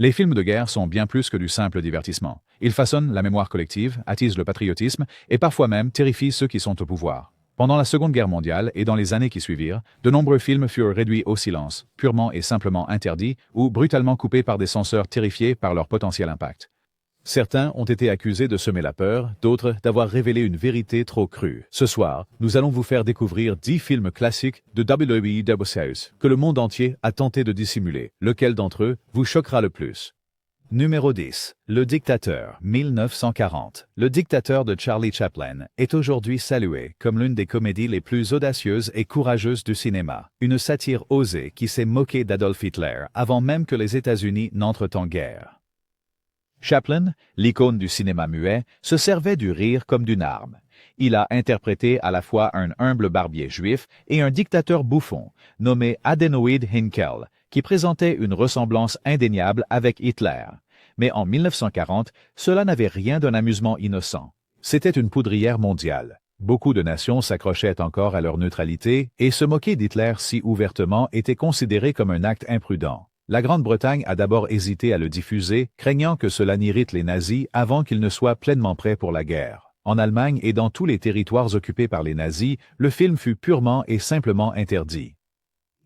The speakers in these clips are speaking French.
Les films de guerre sont bien plus que du simple divertissement. Ils façonnent la mémoire collective, attisent le patriotisme et parfois même terrifient ceux qui sont au pouvoir. Pendant la Seconde Guerre mondiale et dans les années qui suivirent, de nombreux films furent réduits au silence, purement et simplement interdits ou brutalement coupés par des censeurs terrifiés par leur potentiel impact. Certains ont été accusés de semer la peur, d'autres d'avoir révélé une vérité trop crue. Ce soir, nous allons vous faire découvrir 10 films classiques de W.E. House que le monde entier a tenté de dissimuler. Lequel d'entre eux vous choquera le plus? Numéro 10. Le Dictateur, 1940. Le Dictateur de Charlie Chaplin est aujourd'hui salué comme l'une des comédies les plus audacieuses et courageuses du cinéma. Une satire osée qui s'est moquée d'Adolf Hitler avant même que les États-Unis n'entrent en guerre. Chaplin, l'icône du cinéma muet, se servait du rire comme d'une arme. Il a interprété à la fois un humble barbier juif et un dictateur bouffon, nommé Adenoid Hynkel, qui présentait une ressemblance indéniable avec Hitler. Mais en 1940, cela n'avait rien d'un amusement innocent. C'était une poudrière mondiale. Beaucoup de nations s'accrochaient encore à leur neutralité et se moquer d'Hitler si ouvertement était considéré comme un acte imprudent. La Grande-Bretagne a d'abord hésité à le diffuser, craignant que cela n'irrite les nazis avant qu'ils ne soient pleinement prêts pour la guerre. En Allemagne et dans tous les territoires occupés par les nazis, le film fut purement et simplement interdit.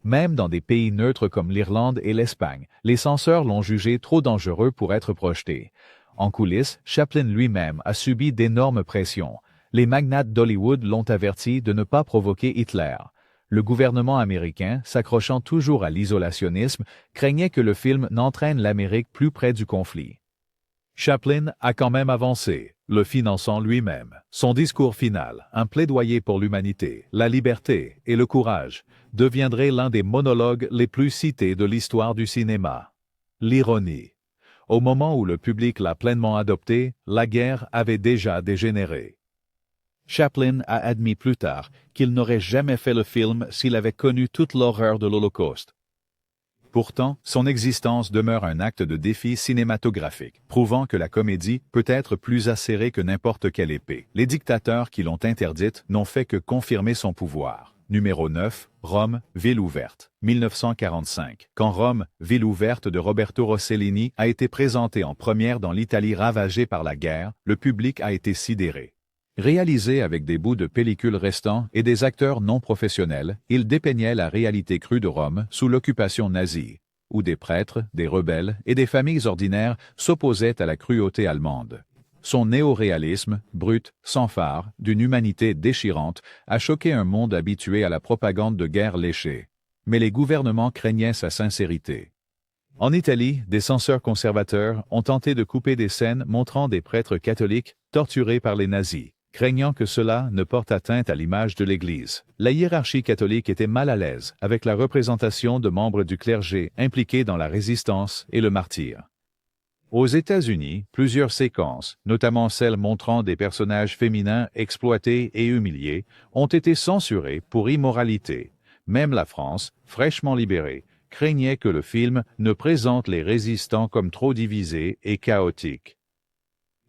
Même dans des pays neutres comme l'Irlande et l'Espagne, les censeurs l'ont jugé trop dangereux pour être projeté. En coulisses, Chaplin lui-même a subi d'énormes pressions. Les magnates d'Hollywood l'ont averti de ne pas provoquer Hitler. Le gouvernement américain, s'accrochant toujours à l'isolationnisme, craignait que le film n'entraîne l'Amérique plus près du conflit. Chaplin a quand même avancé, le finançant lui-même. Son discours final, un plaidoyer pour l'humanité, la liberté et le courage, deviendrait l'un des monologues les plus cités de l'histoire du cinéma. L'ironie. Au moment où le public l'a pleinement adopté, la guerre avait déjà dégénéré. Chaplin a admis plus tard qu'il n'aurait jamais fait le film s'il avait connu toute l'horreur de l'Holocauste. Pourtant, son existence demeure un acte de défi cinématographique, prouvant que la comédie peut être plus acérée que n'importe quelle épée. Les dictateurs qui l'ont interdite n'ont fait que confirmer son pouvoir. Numéro 9. Rome, ville ouverte, 1945. Quand Rome, ville ouverte de Roberto Rossellini a été présenté en première dans l'Italie ravagée par la guerre, le public a été sidéré. Réalisé avec des bouts de pellicule restants et des acteurs non professionnels, il dépeignait la réalité crue de Rome sous l'occupation nazie, où des prêtres, des rebelles et des familles ordinaires s'opposaient à la cruauté allemande. Son néoréalisme, brut, sans phare, d'une humanité déchirante, a choqué un monde habitué à la propagande de guerre léchée. Mais les gouvernements craignaient sa sincérité. En Italie, des censeurs conservateurs ont tenté de couper des scènes montrant des prêtres catholiques torturés par les nazis, craignant que cela ne porte atteinte à l'image de l'Église. La hiérarchie catholique était mal à l'aise avec la représentation de membres du clergé impliqués dans la résistance et le martyre. Aux États-Unis, plusieurs séquences, notamment celles montrant des personnages féminins exploités et humiliés, ont été censurées pour immoralité. Même la France, fraîchement libérée, craignait que le film ne présente les résistants comme trop divisés et chaotiques.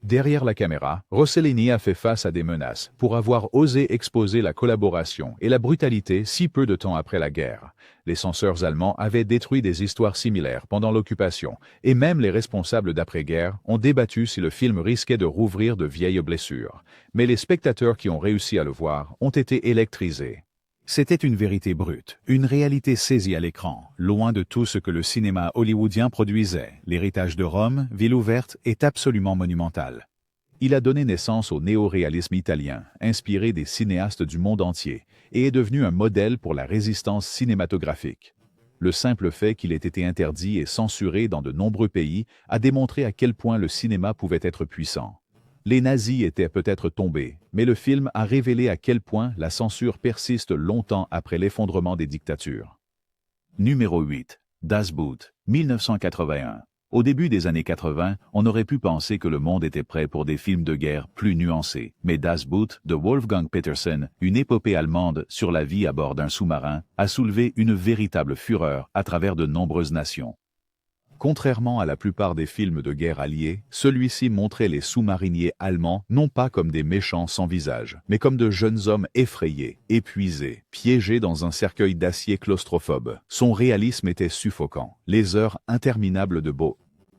Derrière la caméra, Rossellini a fait face à des menaces pour avoir osé exposer la collaboration et la brutalité si peu de temps après la guerre. Les censeurs allemands avaient détruit des histoires similaires pendant l'occupation, et même les responsables d'après-guerre ont débattu si le film risquait de rouvrir de vieilles blessures. Mais les spectateurs qui ont réussi à le voir ont été électrisés. C'était une vérité brute, une réalité saisie à l'écran, loin de tout ce que le cinéma hollywoodien produisait. L'héritage de Rome, ville ouverte, est absolument monumental. Il a donné naissance au néo-réalisme italien, inspiré des cinéastes du monde entier, et est devenu un modèle pour la résistance cinématographique. Le simple fait qu'il ait été interdit et censuré dans de nombreux pays a démontré à quel point le cinéma pouvait être puissant. Les nazis étaient peut-être tombés, mais le film a révélé à quel point la censure persiste longtemps après l'effondrement des dictatures. Numéro 8. Das Boot, 1981. Au début des années 80, on aurait pu penser que le monde était prêt pour des films de guerre plus nuancés. Mais Das Boot, de Wolfgang Petersen, une épopée allemande sur la vie à bord d'un sous-marin, a soulevé une véritable fureur à travers de nombreuses nations. Contrairement à la plupart des films de guerre alliés, celui-ci montrait les sous-mariniers allemands non pas comme des méchants sans visage, mais comme de jeunes hommes effrayés, épuisés, piégés dans un cercueil d'acier claustrophobe. Son réalisme était suffocant. Les heures interminables de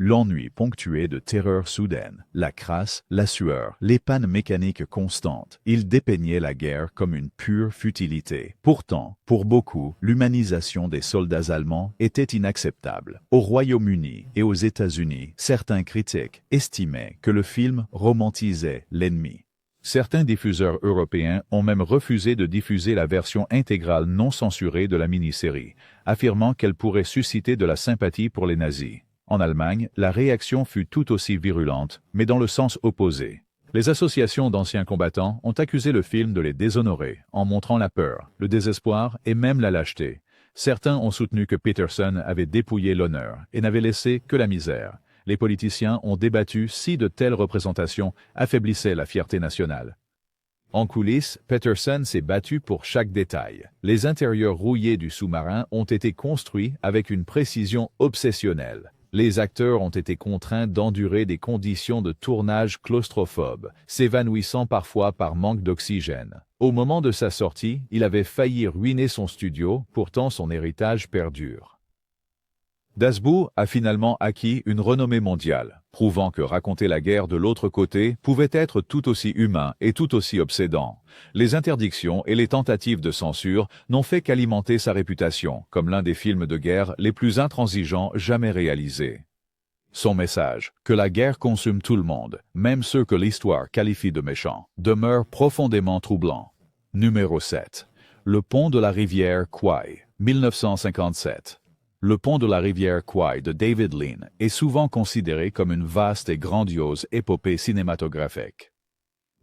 L'ennui ponctué de terreurs soudaines, la crasse, la sueur, les pannes mécaniques constantes. Il dépeignait la guerre comme une pure futilité. Pourtant, pour beaucoup, l'humanisation des soldats allemands était inacceptable. Au Royaume-Uni et aux États-Unis, certains critiques estimaient que le film romantisait l'ennemi. Certains diffuseurs européens ont même refusé de diffuser la version intégrale non censurée de la mini-série, affirmant qu'elle pourrait susciter de la sympathie pour les nazis. En Allemagne, la réaction fut tout aussi virulente, mais dans le sens opposé. Les associations d'anciens combattants ont accusé le film de les déshonorer, en montrant la peur, le désespoir et même la lâcheté. Certains ont soutenu que Peterson avait dépouillé l'honneur et n'avait laissé que la misère. Les politiciens ont débattu si de telles représentations affaiblissaient la fierté nationale. En coulisses, Peterson s'est battu pour chaque détail. Les intérieurs rouillés du sous-marin ont été construits avec une précision obsessionnelle. Les acteurs ont été contraints d'endurer des conditions de tournage claustrophobes, s'évanouissant parfois par manque d'oxygène. Au moment de sa sortie, il avait failli ruiner son studio, pourtant son héritage perdure. Dasbout a finalement acquis une renommée mondiale, prouvant que raconter la guerre de l'autre côté pouvait être tout aussi humain et tout aussi obsédant. Les interdictions et les tentatives de censure n'ont fait qu'alimenter sa réputation comme l'un des films de guerre les plus intransigeants jamais réalisés. Son message, que la guerre consume tout le monde, même ceux que l'histoire qualifie de méchants, demeure profondément troublant. Numéro 7. Le pont de la rivière Kwai, 1957. Le pont de la rivière Kwai de David Lean est souvent considéré comme une vaste et grandiose épopée cinématographique.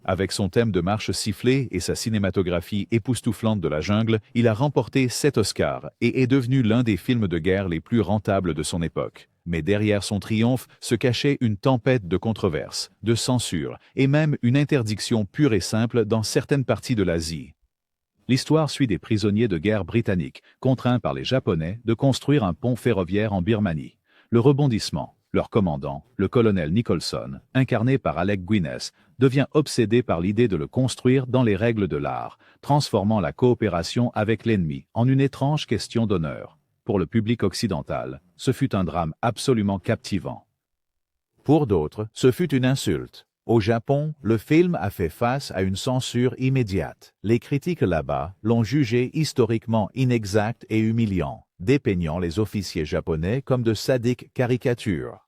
Avec son thème de marche sifflée et sa cinématographie époustouflante de la jungle, il a remporté 7 Oscars et est devenu l'un des films de guerre les plus rentables de son époque. Mais derrière son triomphe se cachait une tempête de controverses, de censure et même une interdiction pure et simple dans certaines parties de l'Asie. L'histoire suit des prisonniers de guerre britanniques, contraints par les Japonais de construire un pont ferroviaire en Birmanie. Le rebondissement, leur commandant, le colonel Nicholson, incarné par Alec Guinness, devient obsédé par l'idée de le construire dans les règles de l'art, transformant la coopération avec l'ennemi en une étrange question d'honneur. Pour le public occidental, ce fut un drame absolument captivant. Pour d'autres, ce fut une insulte. Au Japon, le film a fait face à une censure immédiate. Les critiques là-bas l'ont jugé historiquement inexact et humiliant, dépeignant les officiers japonais comme de sadiques caricatures.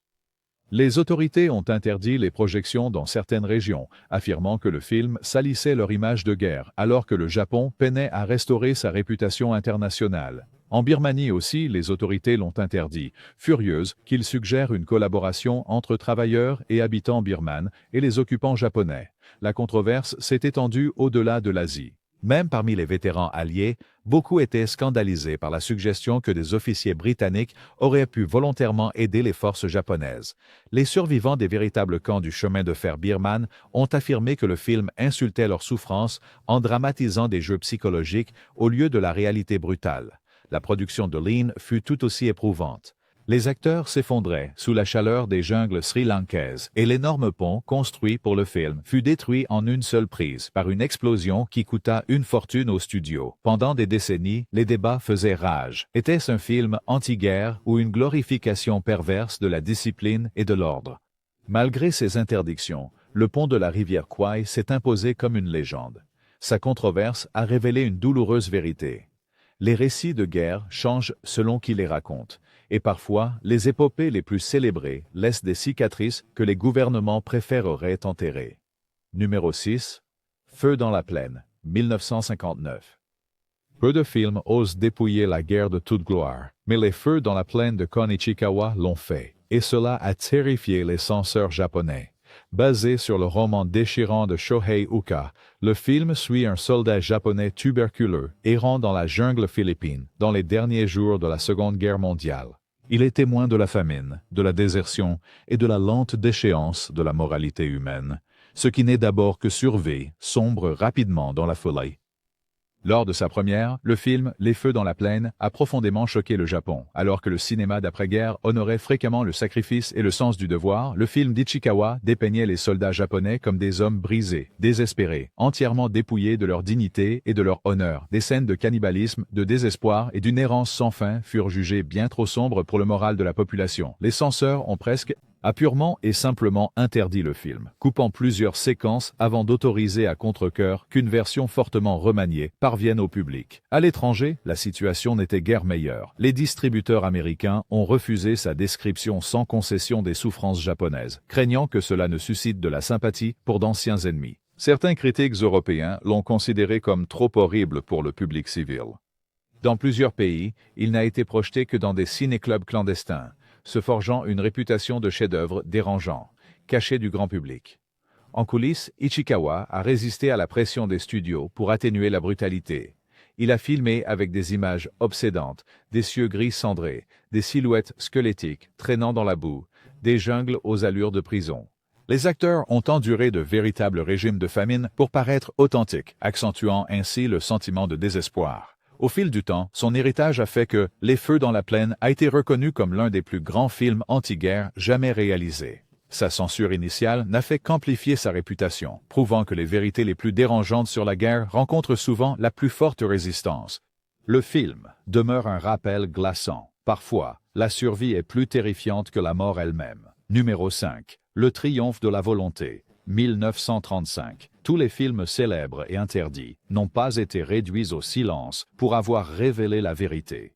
Les autorités ont interdit les projections dans certaines régions, affirmant que le film salissait leur image de guerre, alors que le Japon peinait à restaurer sa réputation internationale. En Birmanie aussi, les autorités l'ont interdit, furieuses qu'il suggère une collaboration entre travailleurs et habitants birmanes et les occupants japonais. La controverse s'est étendue au-delà de l'Asie. Même parmi les vétérans alliés, beaucoup étaient scandalisés par la suggestion que des officiers britanniques auraient pu volontairement aider les forces japonaises. Les survivants des véritables camps du chemin de fer birmane ont affirmé que le film insultait leur souffrance en dramatisant des jeux psychologiques au lieu de la réalité brutale. La production de Lean fut tout aussi éprouvante. Les acteurs s'effondraient sous la chaleur des jungles sri-lankaises et l'énorme pont construit pour le film fut détruit en une seule prise par une explosion qui coûta une fortune au studio. Pendant des décennies, les débats faisaient rage. Était-ce un film anti-guerre ou une glorification perverse de la discipline et de l'ordre? Malgré ces interdictions, le pont de la rivière Kwai s'est imposé comme une légende. Sa controverse a révélé une douloureuse vérité. Les récits de guerre changent selon qui les raconte, et parfois, les épopées les plus célébrées laissent des cicatrices que les gouvernements préféreraient enterrer. Numéro 6. Feu dans la plaine, 1959. Peu de films osent dépouiller la guerre de toute gloire, mais les feux dans la plaine de Konichikawa l'ont fait, et cela a terrifié les censeurs japonais. Basé sur le roman déchirant de Shohei Uka, le film suit un soldat japonais tuberculeux errant dans la jungle philippine dans les derniers jours de la Seconde Guerre mondiale. Il est témoin de la famine, de la désertion et de la lente déchéance de la moralité humaine. Ce qui n'est d'abord que survie sombre rapidement dans la folie. Lors de sa première, le film Les Feux dans la plaine a profondément choqué le Japon. Alors que le cinéma d'après-guerre honorait fréquemment le sacrifice et le sens du devoir, le film d'Ichikawa dépeignait les soldats japonais comme des hommes brisés, désespérés, entièrement dépouillés de leur dignité et de leur honneur. Des scènes de cannibalisme, de désespoir et d'une errance sans fin furent jugées bien trop sombres pour le moral de la population. Les censeurs ont presque purement et simplement interdit le film, coupant plusieurs séquences avant d'autoriser à contre-cœur qu'une version fortement remaniée parvienne au public. À l'étranger, la situation n'était guère meilleure. Les distributeurs américains ont refusé sa description sans concession des souffrances japonaises, craignant que cela ne suscite de la sympathie pour d'anciens ennemis. Certains critiques européens l'ont considéré comme trop horrible pour le public civil. Dans plusieurs pays, il n'a été projeté que dans des ciné-clubs clandestins, se forgeant une réputation de chef-d'œuvre dérangeant, caché du grand public. En coulisses, Ichikawa a résisté à la pression des studios pour atténuer la brutalité. Il a filmé avec des images obsédantes, des cieux gris cendrés, des silhouettes squelettiques traînant dans la boue, des jungles aux allures de prison. Les acteurs ont enduré de véritables régimes de famine pour paraître authentiques, accentuant ainsi le sentiment de désespoir. Au fil du temps, son héritage a fait que Les Feux dans la plaine a été reconnu comme l'un des plus grands films anti-guerre jamais réalisés. Sa censure initiale n'a fait qu'amplifier sa réputation, prouvant que les vérités les plus dérangeantes sur la guerre rencontrent souvent la plus forte résistance. Le film demeure un rappel glaçant. Parfois, la survie est plus terrifiante que la mort elle-même. Numéro 5. Le triomphe de la volonté. 1935. Tous les films célèbres et interdits n'ont pas été réduits au silence pour avoir révélé la vérité.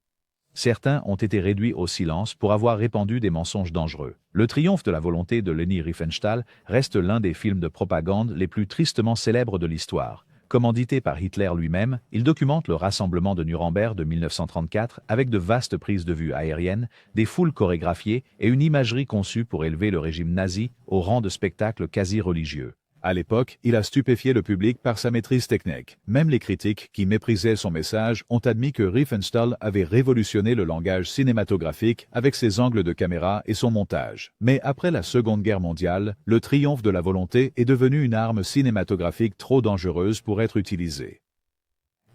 Certains ont été réduits au silence pour avoir répandu des mensonges dangereux. Le triomphe de la volonté de Leni Riefenstahl reste l'un des films de propagande les plus tristement célèbres de l'histoire. Commandité par Hitler lui-même, il documente le rassemblement de Nuremberg de 1934 avec de vastes prises de vue aériennes, des foules chorégraphiées et une imagerie conçue pour élever le régime nazi au rang de spectacle quasi religieux. À l'époque, il a stupéfié le public par sa maîtrise technique. Même les critiques qui méprisaient son message ont admis que Riefenstahl avait révolutionné le langage cinématographique avec ses angles de caméra et son montage. Mais après la Seconde Guerre mondiale, le triomphe de la volonté est devenu une arme cinématographique trop dangereuse pour être utilisée.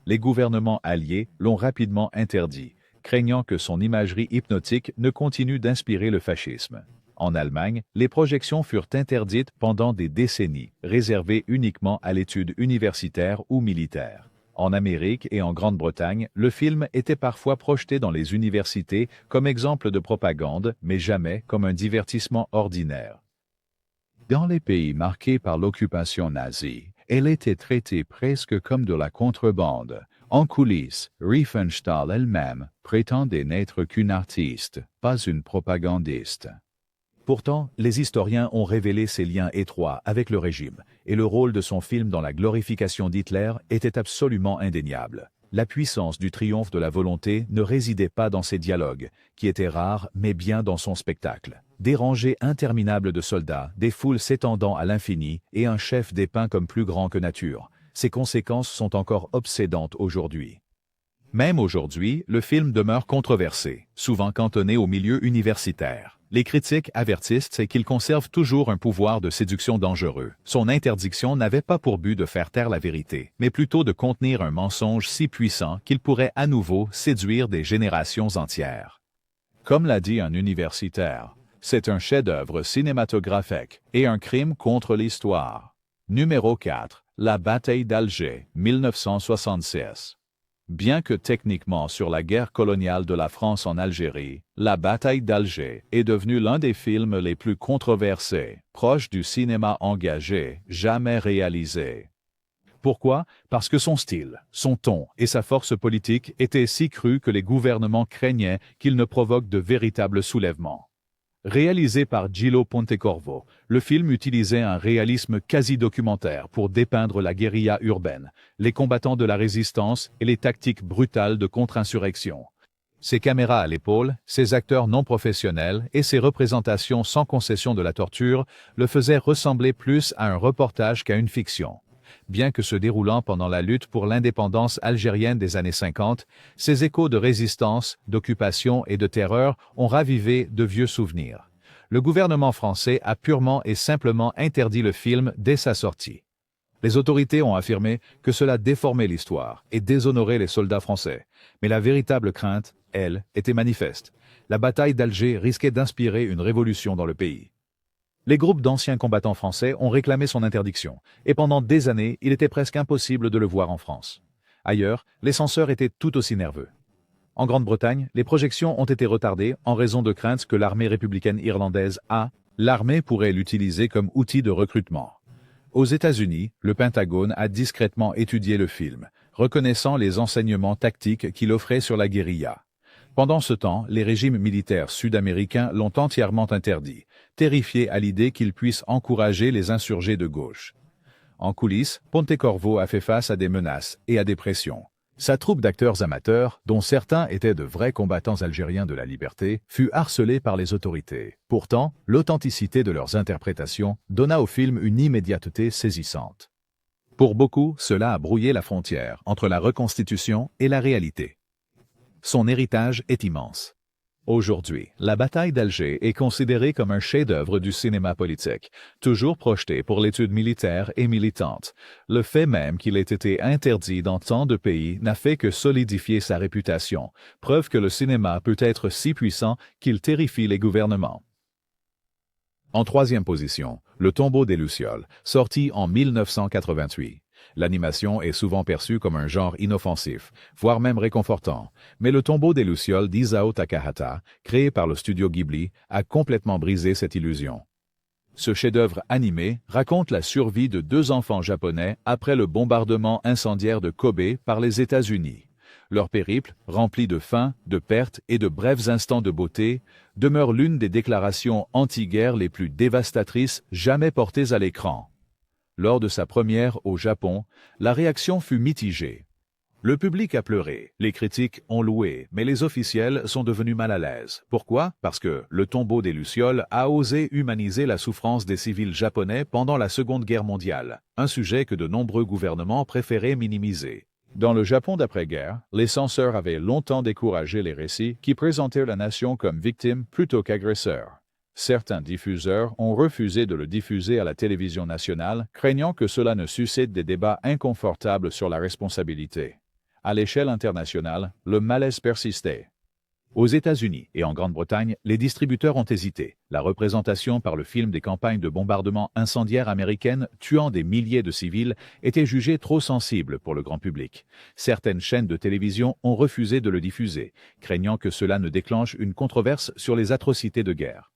Les gouvernements alliés l'ont rapidement interdit, craignant que son imagerie hypnotique ne continue d'inspirer le fascisme. En Allemagne, les projections furent interdites pendant des décennies, réservées uniquement à l'étude universitaire ou militaire. En Amérique et en Grande-Bretagne, le film était parfois projeté dans les universités comme exemple de propagande, mais jamais comme un divertissement ordinaire. Dans les pays marqués par l'occupation nazie, elle était traitée presque comme de la contrebande. En coulisses, Riefenstahl elle-même prétendait n'être qu'une artiste, pas une propagandiste. Pourtant, les historiens ont révélé ses liens étroits avec le régime, et le rôle de son film dans la glorification d'Hitler était absolument indéniable. La puissance du triomphe de la volonté ne résidait pas dans ses dialogues, qui étaient rares, mais bien dans son spectacle. Des rangées interminables de soldats, des foules s'étendant à l'infini, et un chef dépeint comme plus grand que nature. Ses conséquences sont encore obsédantes aujourd'hui. Même aujourd'hui, le film demeure controversé, souvent cantonné au milieu universitaire. Les critiques avertissent qu'il conserve toujours un pouvoir de séduction dangereux. Son interdiction n'avait pas pour but de faire taire la vérité, mais plutôt de contenir un mensonge si puissant qu'il pourrait à nouveau séduire des générations entières. Comme l'a dit un universitaire, c'est un chef-d'œuvre cinématographique et un crime contre l'histoire. Numéro 4. La bataille d'Alger, 1976. Bien que techniquement sur la guerre coloniale de la France en Algérie, la bataille d'Alger est devenue l'un des films les plus controversés, proche du cinéma engagé, jamais réalisé. Pourquoi? Parce que son style, son ton et sa force politique étaient si crus que les gouvernements craignaient qu'il ne provoque de véritables soulèvements. Réalisé par Gillo Pontecorvo, le film utilisait un réalisme quasi-documentaire pour dépeindre la guérilla urbaine, les combattants de la résistance et les tactiques brutales de contre-insurrection. Ses caméras à l'épaule, ses acteurs non professionnels et ses représentations sans concession de la torture le faisaient ressembler plus à un reportage qu'à une fiction. Bien que se déroulant pendant la lutte pour l'indépendance algérienne des années 50, ces échos de résistance, d'occupation et de terreur ont ravivé de vieux souvenirs. Le gouvernement français a purement et simplement interdit le film dès sa sortie. Les autorités ont affirmé que cela déformait l'histoire et déshonorait les soldats français. Mais la véritable crainte, elle, était manifeste. La bataille d'Alger risquait d'inspirer une révolution dans le pays. Les groupes d'anciens combattants français ont réclamé son interdiction, et pendant des années, il était presque impossible de le voir en France. Ailleurs, les censeurs étaient tout aussi nerveux. En Grande-Bretagne, les projections ont été retardées en raison de craintes que l'armée républicaine irlandaise l'armée pourrait l'utiliser comme outil de recrutement. Aux États-Unis, le Pentagone a discrètement étudié le film, reconnaissant les enseignements tactiques qu'il offrait sur la guérilla. Pendant ce temps, les régimes militaires sud-américains l'ont entièrement interdit, terrifiés à l'idée qu'il puisse encourager les insurgés de gauche. En coulisses, Pontecorvo a fait face à des menaces et à des pressions. Sa troupe d'acteurs amateurs, dont certains étaient de vrais combattants algériens de la liberté, fut harcelée par les autorités. Pourtant, l'authenticité de leurs interprétations donna au film une immédiateté saisissante. Pour beaucoup, cela a brouillé la frontière entre la reconstitution et la réalité. Son héritage est immense. Aujourd'hui, la bataille d'Alger est considérée comme un chef-d'œuvre du cinéma politique, toujours projeté pour l'étude militaire et militante. Le fait même qu'il ait été interdit dans tant de pays n'a fait que solidifier sa réputation, preuve que le cinéma peut être si puissant qu'il terrifie les gouvernements. En troisième position, Le tombeau des Lucioles, sorti en 1988. L'animation est souvent perçue comme un genre inoffensif, voire même réconfortant, mais Le tombeau des Lucioles d'Isao Takahata, créé par le studio Ghibli, a complètement brisé cette illusion. Ce chef-d'œuvre animé raconte la survie de 2 enfants japonais après le bombardement incendiaire de Kobe par les États-Unis. Leur périple, rempli de faim, de pertes et de brefs instants de beauté, demeure l'une des déclarations anti-guerre les plus dévastatrices jamais portées à l'écran. Lors de sa première au Japon, la réaction fut mitigée. Le public a pleuré, les critiques ont loué, mais les officiels sont devenus mal à l'aise. Pourquoi? Parce que Le tombeau des Lucioles a osé humaniser la souffrance des civils japonais pendant la Seconde Guerre mondiale, un sujet que de nombreux gouvernements préféraient minimiser. Dans le Japon d'après-guerre, les censeurs avaient longtemps découragé les récits qui présentaient la nation comme victime plutôt qu'agresseur. Certains diffuseurs ont refusé de le diffuser à la télévision nationale, craignant que cela ne suscite des débats inconfortables sur la responsabilité. À l'échelle internationale, le malaise persistait. Aux États-Unis et en Grande-Bretagne, les distributeurs ont hésité. La représentation par le film des campagnes de bombardement incendiaires américaines tuant des milliers de civils était jugée trop sensible pour le grand public. Certaines chaînes de télévision ont refusé de le diffuser, craignant que cela ne déclenche une controverse sur les atrocités de guerre.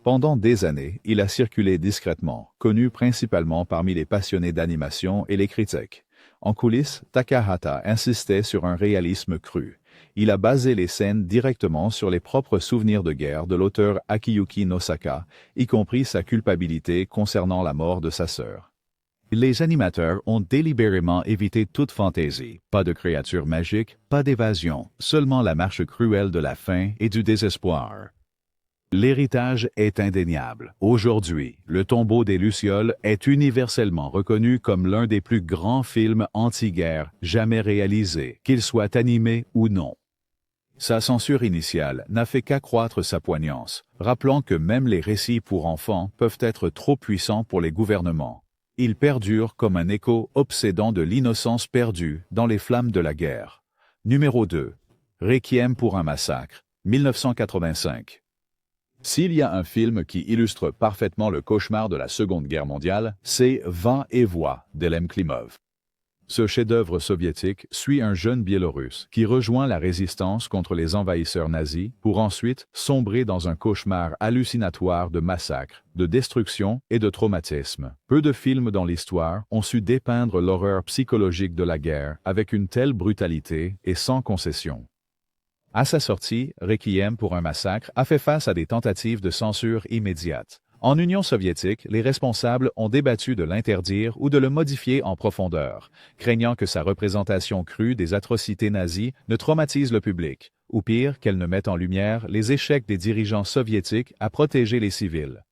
Pendant des années, il a circulé discrètement, connu principalement parmi les passionnés d'animation et les critiques. En coulisses, Takahata insistait sur un réalisme cru. Il a basé les scènes directement sur les propres souvenirs de guerre de l'auteur Akiyuki Nosaka, y compris sa culpabilité concernant la mort de sa sœur. Les animateurs ont délibérément évité toute fantaisie. Pas de créatures magiques, pas d'évasion, seulement la marche cruelle de la faim et du désespoir. L'héritage est indéniable. Aujourd'hui, Le tombeau des Lucioles est universellement reconnu comme l'un des plus grands films anti-guerre jamais réalisés, qu'il soit animé ou non. Sa censure initiale n'a fait qu'accroître sa poignance, rappelant que même les récits pour enfants peuvent être trop puissants pour les gouvernements. Il perdure comme un écho obsédant de l'innocence perdue dans les flammes de la guerre. Numéro 2. Requiem pour un massacre, 1985. S'il y a un film qui illustre parfaitement le cauchemar de la Seconde Guerre mondiale, c'est Vent et voix d'Elem Klimov. Ce chef-d'œuvre soviétique suit un jeune Biélorusse qui rejoint la résistance contre les envahisseurs nazis pour ensuite sombrer dans un cauchemar hallucinatoire de massacres, de destruction et de traumatisme. Peu de films dans l'histoire ont su dépeindre l'horreur psychologique de la guerre avec une telle brutalité et sans concession. À sa sortie, Requiem pour un massacre a fait face à des tentatives de censure immédiate. En Union soviétique, les responsables ont débattu de l'interdire ou de le modifier en profondeur, craignant que sa représentation crue des atrocités nazies ne traumatise le public, ou pire, qu'elle ne mette en lumière les échecs des dirigeants soviétiques à protéger les civils.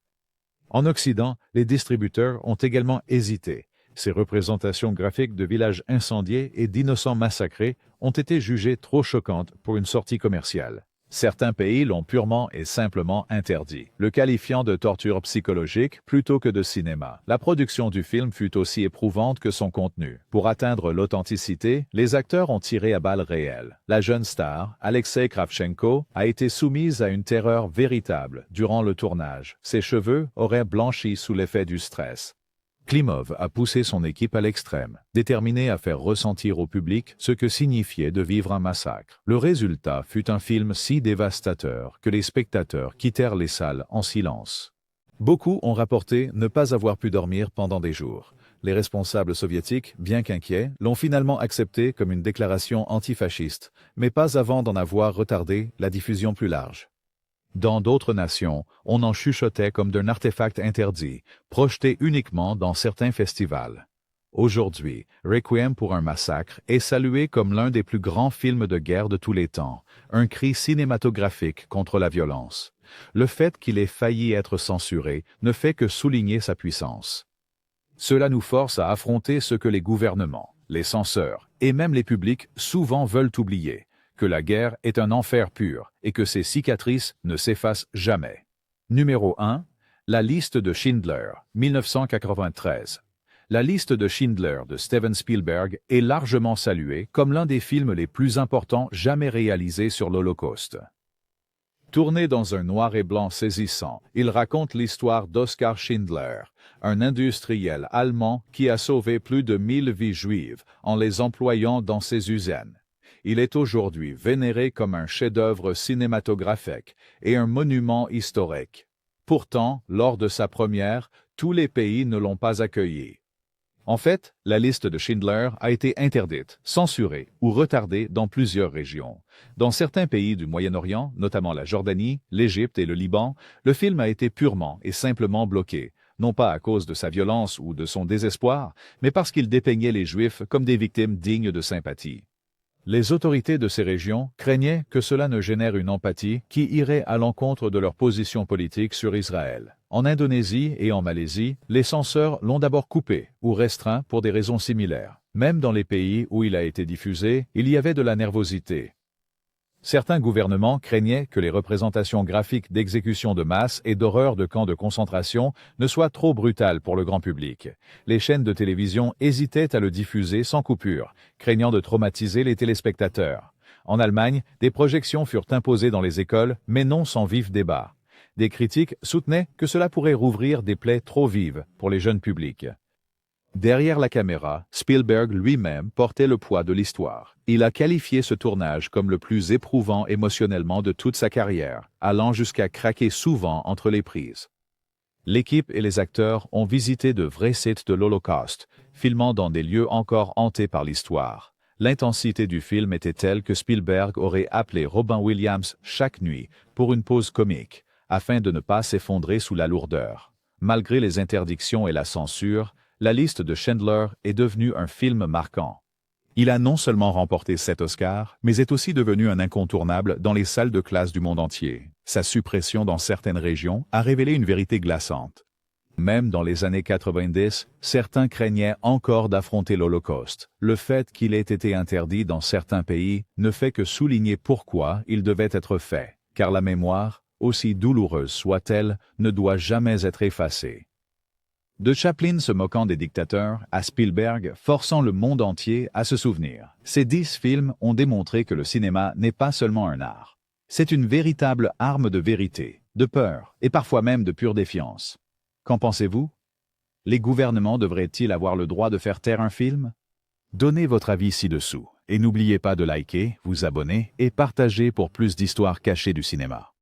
En Occident, les distributeurs ont également hésité. Ces représentations graphiques de villages incendiés et d'innocents massacrés ont été jugées trop choquantes pour une sortie commerciale. Certains pays l'ont purement et simplement interdit, le qualifiant de torture psychologique plutôt que de cinéma. La production du film fut aussi éprouvante que son contenu. Pour atteindre l'authenticité, les acteurs ont tiré à balles réelles. La jeune star, Alexei Kravchenko, a été soumise à une terreur véritable durant le tournage. Ses cheveux auraient blanchi sous l'effet du stress. Klimov a poussé son équipe à l'extrême, déterminé à faire ressentir au public ce que signifiait de vivre un massacre. Le résultat fut un film si dévastateur que les spectateurs quittèrent les salles en silence. Beaucoup ont rapporté ne pas avoir pu dormir pendant des jours. Les responsables soviétiques, bien qu'inquiets, l'ont finalement accepté comme une déclaration antifasciste, mais pas avant d'en avoir retardé la diffusion plus large. Dans d'autres nations, on en chuchotait comme d'un artefact interdit, projeté uniquement dans certains festivals. Aujourd'hui, Requiem pour un massacre est salué comme l'un des plus grands films de guerre de tous les temps, un cri cinématographique contre la violence. Le fait qu'il ait failli être censuré ne fait que souligner sa puissance. Cela nous force à affronter ce que les gouvernements, les censeurs et même les publics souvent veulent oublier, que la guerre est un enfer pur et que ses cicatrices ne s'effacent jamais. Numéro 1. La liste de Schindler, 1993. La liste de Schindler de Steven Spielberg est largement saluée comme l'un des films les plus importants jamais réalisés sur l'Holocauste. Tourné dans un noir et blanc saisissant, il raconte l'histoire d'Oskar Schindler, un industriel allemand qui a sauvé plus de 1000 vies juives en les employant dans ses usines. Il est aujourd'hui vénéré comme un chef-d'œuvre cinématographique et un monument historique. Pourtant, lors de sa première, tous les pays ne l'ont pas accueilli. En fait, la liste de Schindler a été interdite, censurée ou retardée dans plusieurs régions. Dans certains pays du Moyen-Orient, notamment la Jordanie, l'Égypte et le Liban, le film a été purement et simplement bloqué, non pas à cause de sa violence ou de son désespoir, mais parce qu'il dépeignait les Juifs comme des victimes dignes de sympathie. Les autorités de ces régions craignaient que cela ne génère une empathie qui irait à l'encontre de leur position politique sur Israël. En Indonésie et en Malaisie, les censeurs l'ont d'abord coupé ou restreint pour des raisons similaires. Même dans les pays où il a été diffusé, il y avait de la nervosité. Certains gouvernements craignaient que les représentations graphiques d'exécutions de masse et d'horreurs de camps de concentration ne soient trop brutales pour le grand public. Les chaînes de télévision hésitaient à le diffuser sans coupure, craignant de traumatiser les téléspectateurs. En Allemagne, des projections furent imposées dans les écoles, mais non sans vif débat. Des critiques soutenaient que cela pourrait rouvrir des plaies trop vives pour les jeunes publics. Derrière la caméra, Spielberg lui-même portait le poids de l'histoire. Il a qualifié ce tournage comme le plus éprouvant émotionnellement de toute sa carrière, allant jusqu'à craquer souvent entre les prises. L'équipe et les acteurs ont visité de vrais sites de l'Holocauste, filmant dans des lieux encore hantés par l'histoire. L'intensité du film était telle que Spielberg aurait appelé Robin Williams chaque nuit pour une pause comique, afin de ne pas s'effondrer sous la lourdeur. Malgré les interdictions et la censure, la liste de Schindler est devenue un film marquant. Il a non seulement remporté 7 Oscars, mais est aussi devenu un incontournable dans les salles de classe du monde entier. Sa suppression dans certaines régions a révélé une vérité glaçante. Même dans les années 90, certains craignaient encore d'affronter l'Holocauste. Le fait qu'il ait été interdit dans certains pays ne fait que souligner pourquoi il devait être fait, car la mémoire, aussi douloureuse soit-elle, ne doit jamais être effacée. De Chaplin se moquant des dictateurs à Spielberg forçant le monde entier à se souvenir. Ces 10 films ont démontré que le cinéma n'est pas seulement un art. C'est une véritable arme de vérité, de peur et parfois même de pure défiance. Qu'en pensez-vous? Les gouvernements devraient-ils avoir le droit de faire taire un film? Donnez votre avis ci-dessous et n'oubliez pas de liker, vous abonner et partager pour plus d'histoires cachées du cinéma.